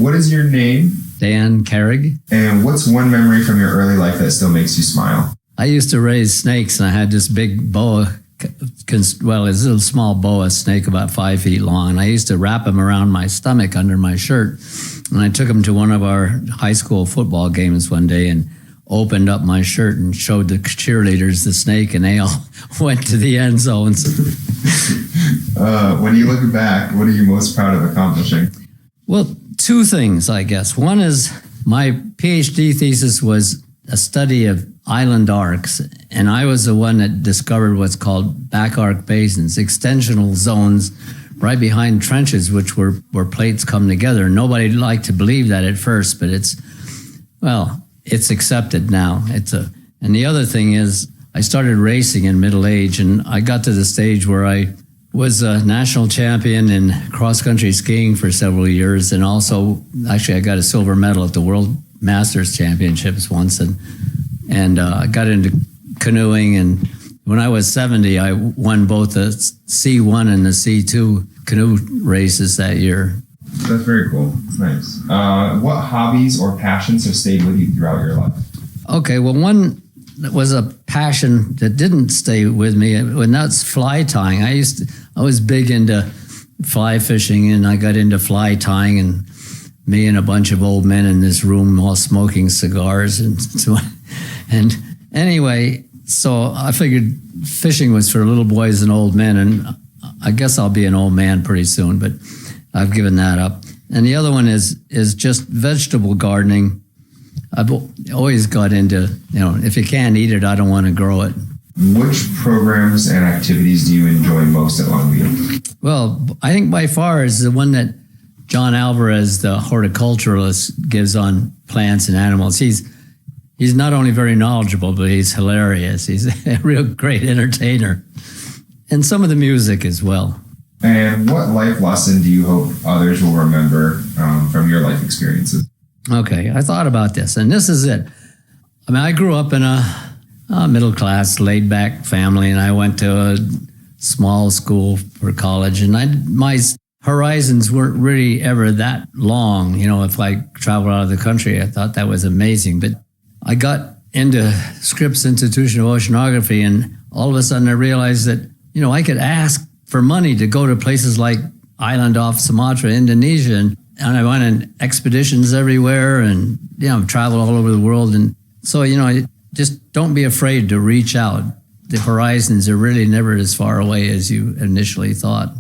what is your name? Dan Karig. And what's one memory from your early life that still makes you smile? I used to raise snakes, and I had this big boa, it's a little small boa snake about 5 feet long. And I used to wrap him around my stomach under my shirt. And I took him to one of our high school football games one day and opened up my shirt and showed the cheerleaders the snake, and they all went to the end zones. When you look back, what are you most proud of accomplishing? Well, two things, I guess. One is my PhD thesis was a study of island arcs, and I was the one that discovered what's called back arc basins, extensional zones right behind trenches, which were where plates come together. Nobody liked to believe that at first, but it's accepted now. And the other thing is, I started racing in middle age, and I got to the stage where I was a national champion in cross-country skiing for several years, and also, actually, I got a silver medal at the World Masters Championships once, and I got into canoeing, and when I was 70, I won both the C1 and the C2 canoe races that year. That's very cool. It's nice. What hobbies or passions have stayed with you throughout your life? Okay, well, one that was a passion that didn't stay with me, and that's fly tying. I was big into fly fishing, and I got into fly tying, and me and a bunch of old men in this room all smoking cigars, and anyway, so I figured fishing was for little boys and old men, and I guess I'll be an old man pretty soon, but I've given that up. And the other one is just vegetable gardening. I've always got into, if you can't eat it, I don't want to grow it. Which programs and activities do you enjoy most at Longview? Well, I think by far is the one that John Alvarez, the horticulturalist, gives on plants and animals. He's not only very knowledgeable, but he's hilarious. He's a real great entertainer. And some of the music as well. And what life lesson do you hope others will remember from your life experiences? Okay, I thought about this, and this is it. I mean, I grew up in a middle-class, laid-back family, and I went to a small school for college, and my horizons weren't really ever that long. If I traveled out of the country, I thought that was amazing. But I got into Scripps Institution of Oceanography, and all of a sudden I realized that, I could ask for money to go to places like island off Sumatra, Indonesia, and I went on expeditions everywhere and, traveled all over the world. And so, just don't be afraid to reach out. The horizons are really never as far away as you initially thought.